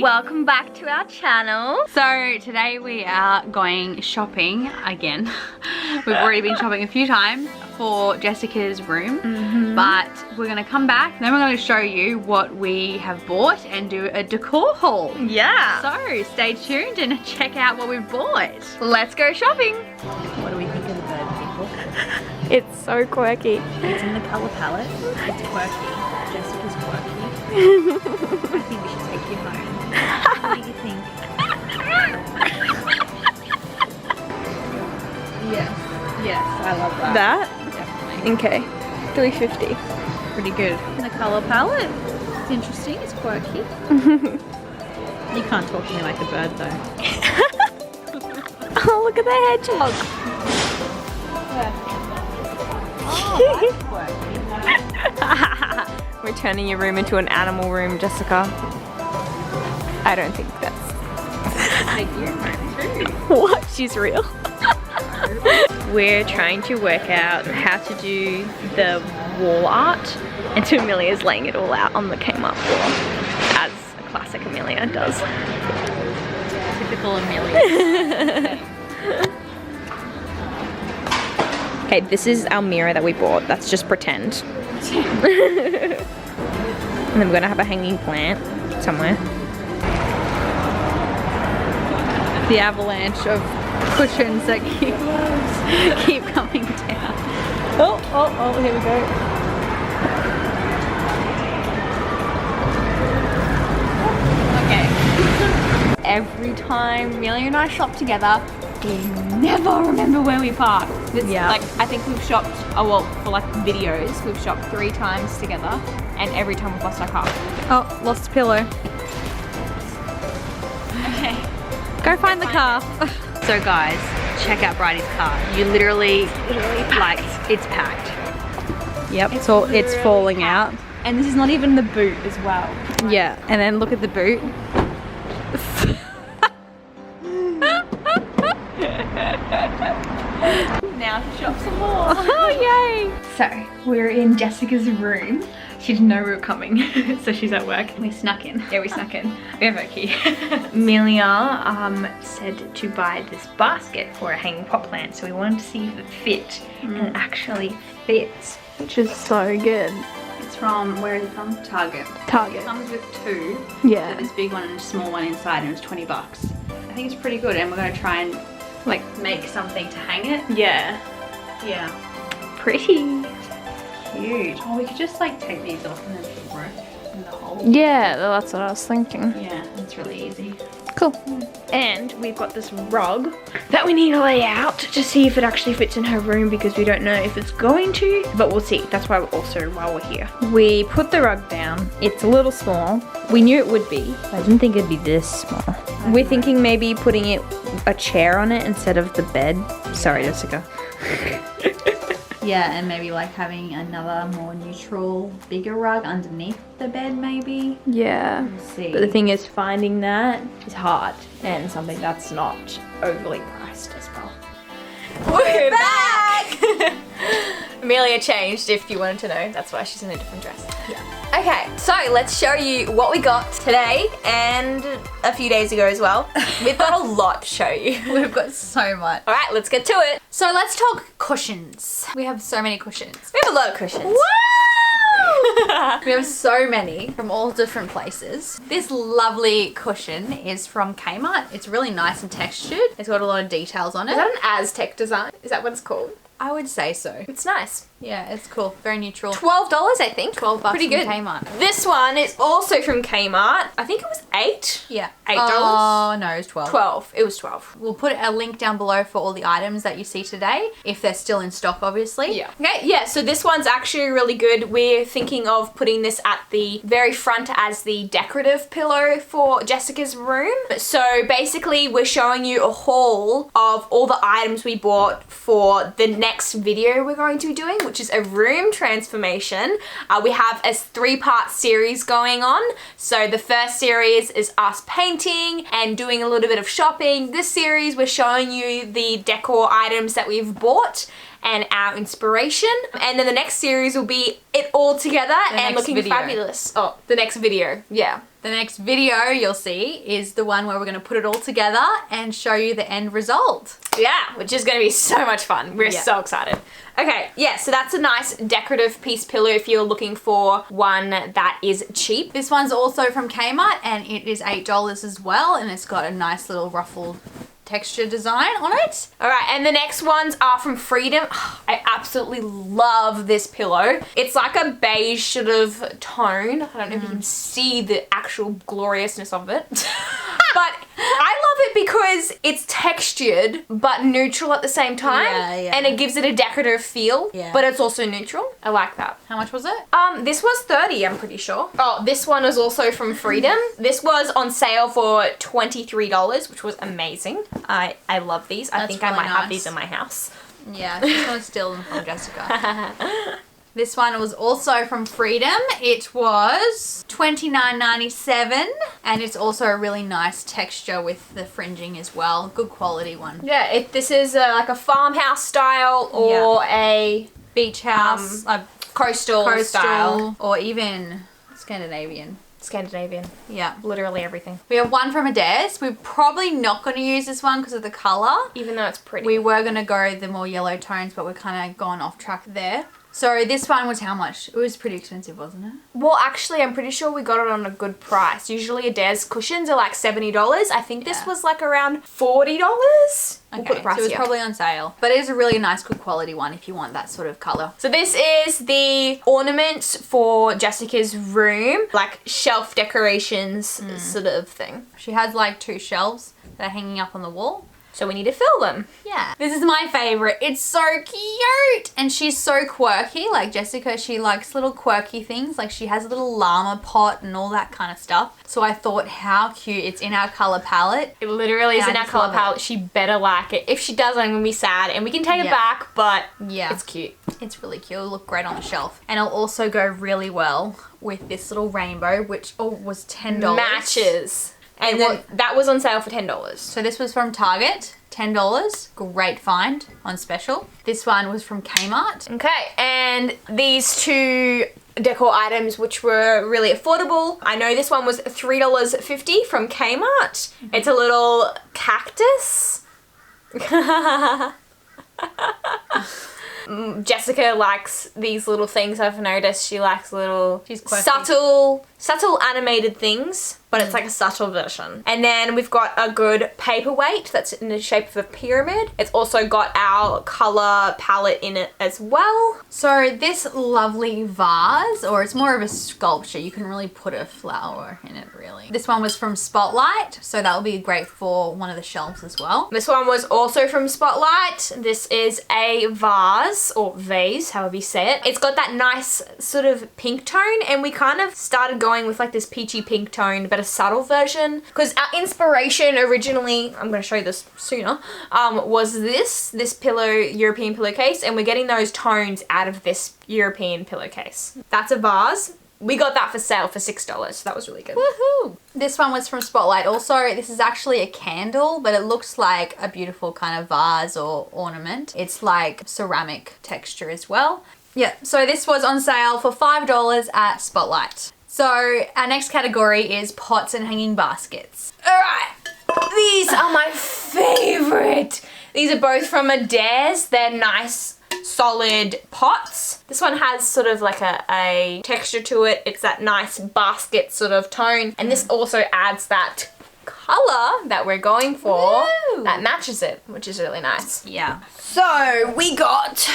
welcome back to our channel. So today we are going shopping again. We've already been shopping a few times for Jessica's room, but we're gonna come back, then we're gonna show you what we have bought and do a decor haul. Yeah. So stay tuned and check out what we've bought. Let's go shopping. What do we think of the bird, people? It's so quirky. It's in the colour palette. It's quirky. Jessica's quirky. I think we should take you home. What do you think? Yes, I love that. That? Definitely. Okay. $3.50. Pretty good. In the colour palette. It's interesting, it's quirky. You can't talk to me like a bird though. Oh, look at the hedgehog. Oh, that's quirky. We're turning your room into an animal room, Jessica. I don't think that's... Take you home too. What? She's real. We're trying to work out how to do the wall art, and so Amelia's laying it all out on the Kmart floor, as a classic Amelia does. Typical Amelia. Okay, this is our mirror that we bought. That's just pretend. And then we're gonna have a hanging plant somewhere. The avalanche of cushions that keep coming down. Oh, here we go. Okay. Every time Amelia and I shop together, we never remember where we park. Yeah. Like, I think we've shopped, well, for like videos, we've shopped 3 times together, and every time we've lost our car. Oh, lost a pillow. Okay. Go find the car. So guys, check out Bridie's car. You literally like, it's packed. Yep, it's falling out. And this is not even the boot as well. Yeah, and then look at the boot. Now to shop some more. Oh, yay! So, we're in Jessica's room. She didn't know we were coming, so she's at work. We snuck in. Yeah, we snuck in. We have her key. Amelia said to buy this basket for a hanging pot plant, so we wanted to see if it fit, and it actually fits. Which is so good. It's from, where is it from? Target. Target. It comes with 2. Yeah. So this big one and a small one inside, and it was $20. I think it's pretty good, and we're gonna try and like make something to hang it. Yeah. Yeah. Pretty. Huge. Oh, we could just like take these off and then put rope in the hole. Yeah, that's what I was thinking. Yeah, that's really easy. Cool. And we've got this rug that we need to lay out to see if it actually fits in her room, because we don't know if it's going to, but we'll see. That's why while we're here. We put the rug down. It's a little small. We knew it would be. I didn't think it'd be this small. We're thinking maybe putting a chair on it instead of the bed. Sorry, Jessica. Yeah, and maybe like having another more neutral, bigger rug underneath the bed maybe. Yeah. We'll see. But the thing is, finding that is hard, and something that's not overly priced as well. We're back! Amelia changed, if you wanted to know. That's why she's in a different dress. Yeah. Okay, so let's show you what we got today and a few days ago as well. We've got a lot to show you. We've got so much. All right, let's get to it. So let's talk cushions. We have so many cushions. We have a lot of cushions. Woo! We have so many from all different places. This lovely cushion is from Kmart. It's really nice and textured. It's got a lot of details on it. Is that an Aztec design? Is that what it's called? I would say so. It's nice. Yeah, it's cool. Very neutral. $12, I think. $12 Pretty good. from Kmart. This one is also from Kmart. I think it was $8. Yeah. $8. Oh, no, it's 12. 12. It was 12. We'll put a link down below for all the items that you see today, if they're still in stock, obviously. Yeah. Okay, yeah, so this one's actually really good. We're thinking of putting this at the very front as the decorative pillow for Jessica's room. So basically, we're showing you a haul of all the items we bought for the next video we're going to be doing, which is a room transformation. We have a 3-part series going on. So the first series is us painting and doing a little bit of shopping. This series, we're showing you the decor items that we've bought and our inspiration. And then the next series will be it all together and looking fabulous. Oh, the next video. Yeah. The next video you'll see is the one where we're going to put it all together and show you the end result. Yeah, which is going to be so much fun. We're so excited. Okay, yeah, so that's a nice decorative piece pillow if you're looking for one that is cheap. This one's also from Kmart and it is $8 as well, and it's got a nice little ruffled texture design on it. All right, and the next ones are from Freedom. I absolutely love this pillow. It's like a beige sort of tone. I don't know if you can see the actual gloriousness of it. But I love it because it's textured but neutral at the same time. Yeah. And it gives it a decorative feel, but it's also neutral. I like that. How much was it? This was $30, I'm pretty sure. Oh, this one was also from Freedom. This was on sale for $23, which was amazing. I love these. I think I might have these in my house. Yeah, she's gonna steal them from Jessica. This one was also from Freedom. It was $29.97 and it's also a really nice texture with the fringing as well. Good quality one. Yeah, this is like a farmhouse style or a beach house, coastal style. Or even Scandinavian. Yeah, literally everything. We have one from Adairs. We're probably not going to use this one because of the colour. Even though it's pretty. We were going to go the more yellow tones, but we're kind of gone off track there. So this one was how much? It was pretty expensive, wasn't it? Well, actually, I'm pretty sure we got it on a good price. Usually Adairs cushions are like $70. I think this was like around $40. We'll put the price so it was here. probably on sale. But it is a really nice, good quality one if you want that sort of colour. So this is the ornaments for Jessica's room, like shelf decorations sort of thing. She has like 2 shelves that are hanging up on the wall. So we need to fill them. Yeah. This is my favorite. It's so cute. And she's so quirky. Like Jessica, she likes little quirky things. Like she has a little llama pot and all that kind of stuff. So I thought how cute. It's in our color palette. It literally is in our color palette. She better like it. If she doesn't, I'm going to be sad. And we can take it back, but it's cute. It's really cute. It'll look great on the shelf. And it'll also go really well with this little rainbow, which was $10. Matches. And then that was on sale for $10. So this was from Target, $10. Great find on special. This one was from Kmart. Okay, and these 2 decor items which were really affordable. I know this one was $3.50 from Kmart. It's a little cactus. Jessica likes these little things. I've noticed she likes little subtle animated things, but it's like a subtle version. And then we've got a good paperweight that's in the shape of a pyramid. It's also got our color palette in it as well. So this lovely vase, or it's more of a sculpture, you can really put a flower in it really. This one was from Spotlight, so that will be great for one of the shelves as well. This one was also from Spotlight. This is a vase, or vase, however you say it. It's got that nice sort of pink tone, and we kind of started going with like this peachy pink tone, but a subtle version, because our inspiration originally, I'm going to show you this sooner, was this pillow, European pillowcase, and we're getting those tones out of this European pillowcase. That's a vase. We got that for sale for $6, so that was really good. Woohoo! This one was from Spotlight. Also, this is actually a candle, but it looks like a beautiful kind of vase or ornament. It's like ceramic texture as well. Yeah, so this was on sale for $5 at Spotlight. So our next category is pots and hanging baskets. All right, these are my favorite. These are both from Adairs. They're nice, solid pots. This one has sort of like a texture to it. It's that nice basket sort of tone. And this also adds that color that we're going for. Woo! That matches it, which is really nice. Yeah. So we got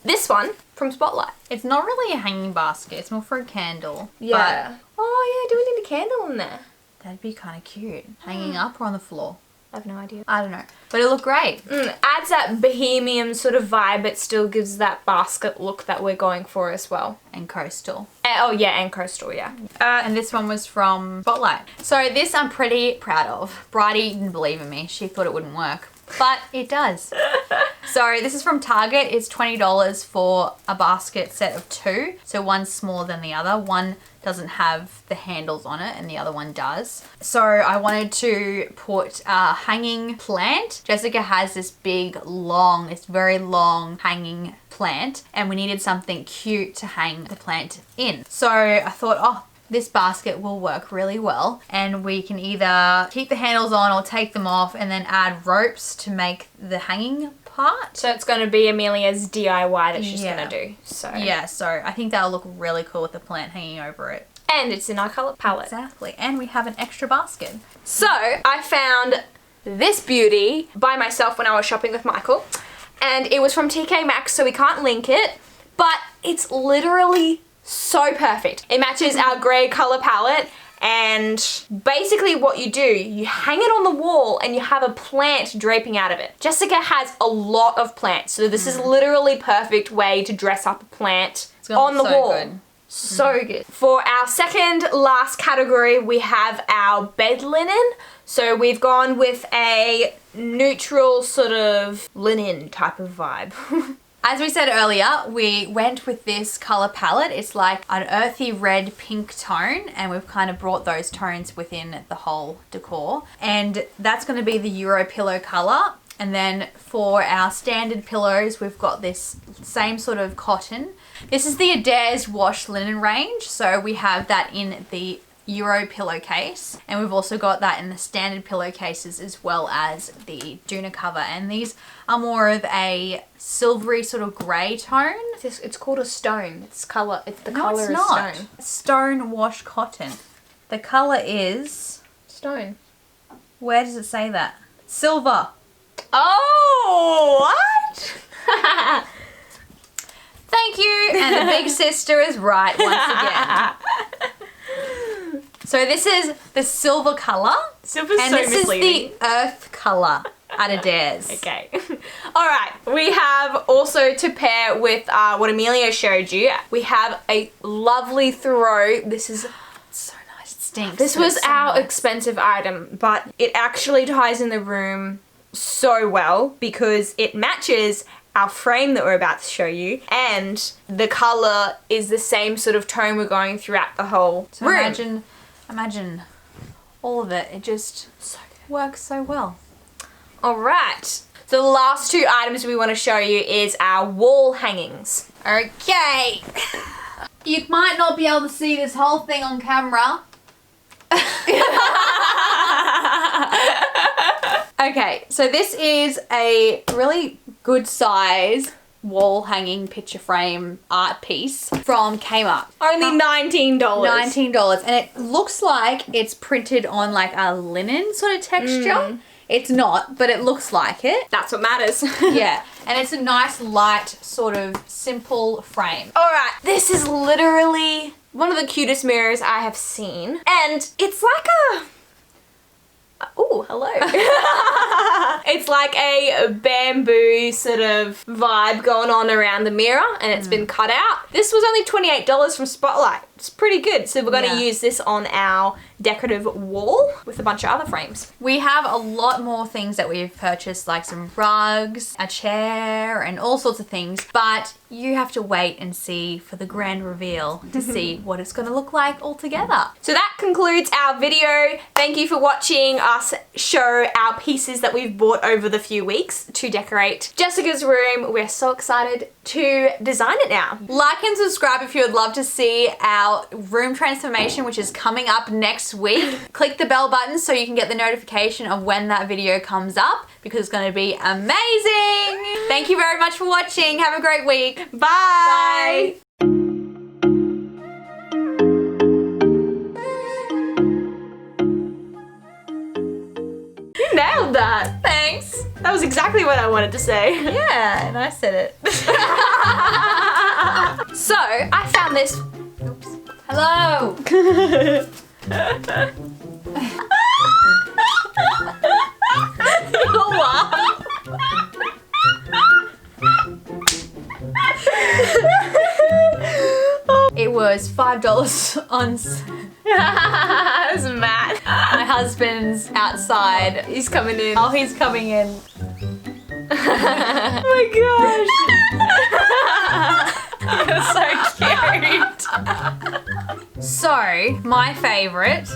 this one from Spotlight. It's not really a hanging basket. It's more for a candle. Yeah. Oh yeah, do we need a candle in there? That'd be kind of cute. Hanging up or on the floor? I have no idea. I don't know. But it looked great. Adds that bohemian sort of vibe. It still gives that basket look that we're going for as well. And coastal. Oh yeah, and coastal, yeah. And this one was from Spotlight. So this I'm pretty proud of. Bridie didn't believe in me. She thought it wouldn't work. But it does. So this is from Target. It's $20 for a basket set of 2. So one's smaller than the other. One doesn't have the handles on it and the other one does. So I wanted to put a hanging plant. Jessica has this very long hanging plant, and we needed something cute to hang the plant in. So I thought, this basket will work really well, and we can either keep the handles on or take them off and then add ropes to make the hanging part. So it's going to be Amelia's DIY that she's going to do. So yeah, so I think that'll look really cool with the plant hanging over it. And it's in our colour palette. Exactly. And we have an extra basket. So I found this beauty by myself when I was shopping with Michael, and it was from TK Maxx, so we can't link it, but it's literally so perfect. It matches our grey colour palette, and basically what you do, you hang it on the wall and you have a plant draping out of it. Jessica has a lot of plants, so this is literally perfect way to dress up a plant on the wall. Good. So good. For our second last category, we have our bed linen. So we've gone with a neutral sort of linen type of vibe. As we said earlier, we went with this color palette. It's like an earthy red pink tone, and we've kind of brought those tones within the whole decor. And that's going to be the Euro pillow color. And then for our standard pillows, we've got this same sort of cotton. This is the Adairs wash linen range. So we have that in the Euro pillowcase, and we've also got that in the standard pillowcases as well as the Duna cover, and these are more of a silvery sort of grey tone. It's called a stone. It's the colour it's is not. stone. Stone wash cotton. The colour is Stone. Where does it say that? Silver. Oh, what? Thank you. And the big sister is right once again. So this is the silver colour. Silver's and so this misleading. is the earth colour at Adairs. Okay. All right. We have also to pair with what Amelia showed you. We have a lovely throw. This is So nice. It stinks. This but was it's so our nice. expensive item, but it actually ties in the room so well because it matches our frame that we're about to show you, and the colour is the same sort of tone we're going throughout the whole So room. imagine all of it. It just works so well. All right. So the last two items we want to show you is our wall hangings. Okay. You might not be able to see this whole thing on camera. Okay, so this is a really good size wall hanging picture frame art piece from Kmart. Only $19. $19, and it looks like it's printed on like a linen sort of texture. It's not, but it looks like it. That's what matters. Yeah, and it's a nice light sort of simple frame. All right, this is literally one of the cutest mirrors I have seen, and it's like a oh, hello. It's like a bamboo sort of vibe going on around the mirror, and it's been cut out. This was only $28 from Spotlight. It's pretty good. So we're going to use this on our decorative wall with a bunch of other frames. We have a lot more things that we've purchased, like some rugs, a chair, and all sorts of things, but you have to wait and see for the grand reveal to see what it's going to look like all together. So that concludes our video. Thank you for watching us show our pieces that we've bought over the few weeks to decorate Jessica's room. We're so excited to design it now. Like and subscribe if you would love to see our room transformation, which is coming up next week. Click the bell button so you can get the notification of when that video comes up, because it's going to be amazing. Thank you very much for watching. Have a great week. Bye. You nailed that. Thanks. That was exactly what I wanted to say. Yeah, and I said it. So, I found this. Oops. Hello. It was $5 on. I was mad. My husband's outside. He's coming in. Oh, he's coming in. Oh my gosh. You're so cute. So, my favorite